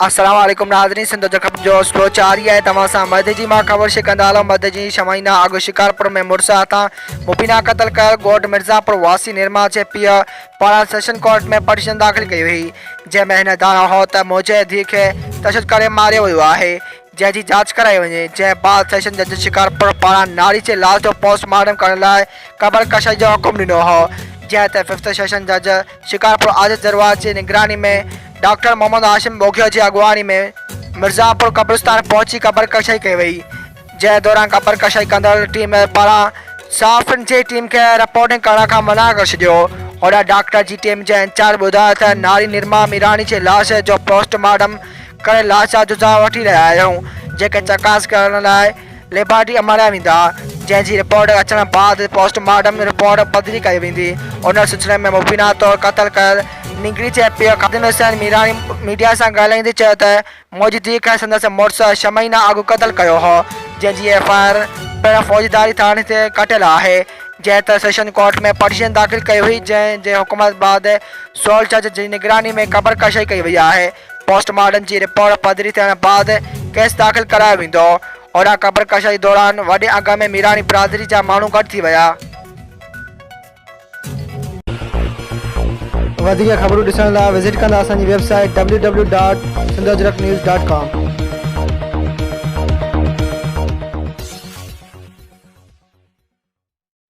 अस्सलाम वालेकुम नाज़रीन, सिंध जो ख़बर जो स्लो जारी है। तमाम सां मदद जी मां ख़बर शिकंदालो मदद जी शमाइना आगो शिकारपुर में मुड़सा था मुबीना कतल कर गोड मिर्ज़ापुर वासी निर्मा जे पीउ पारां सेशन कोर्ट में पटिशन दाख़िल कई हुई, जंहिंमें हिन दावा हो त मुंहिंजे धीउ खे तशद करे मारियो वियो आहे, जंहिंजी जांच कराई वञे। जंहिं बाद सेशन जज शिकारपुर पारां नारी जे लाश जो पोस्टमार्टम करण लाइ क़बर कशाई जो हुकुम ॾिनो हो, जंहिं ते फिफ्थ सेशन जज शिकारपुर आज़िज़ दरवाज़ जी निगरानी में डॉक्टर मोहम्मद हाशिम बोगिया की अगवानी में मिर्ज़ापुर कब्रिस्तान पहुंची क़बर कशाई कई वई। जंहिं दौरान क़बर कशाई कंदड़ टीम पारां साफ़िन जी टीम के रिपोर्टिंग करण खां मना करे छॾियो। होॾां डॉक्टर जी टीम जे इंचार्ज ॿुधायो त नारी निर्मा मीरानी जे लाश जो पोस्टमार्टम करे लाश जा जुज़ा वठी रहिया आहियूं, जेके चकास करण लाइ लेबोरेटरी अमलिया वेंदा, जंहिंजी रिपोर्ट अचण बाद पोस्टमार्टम रिपोर्ट बदिली कई वेंदी। उन सिलसिले में मुबीना तौरु क़तल कयल निगरी जे पीउ ख़ादिम हुसैन मीरानी मीडिया सां ॻाल्हाईंदे चयो त मुंहिंजी धीउ खे संदसि मुड़ुसु शमाइना अॻु क़तल कयो हो, जंहिंजी एफआईआर पिणु फौजदारी थाणे ते कटियल आहे, जंहिं त सेशन कोर्ट में पटिशन दाख़िल कई हुई, जंहिं जे हुकूमत बाद सोल जज जी निगरानी में क़बर कशाई कई वई आहे। पोस्टमार्टम जी रिपोर्ट पधिरी थियण बाद केस दाख़िल करायो वेंदो। ओॾा क़बर कशाई दौरान वॾे अंग में मीरानी बिरादरी जा माण्हू गॾु थी विया। वधीक ख़बरूं ॾिसण लाइ विज़िट कंदा असांजी वेबसाइट www.sindhajraknews.com।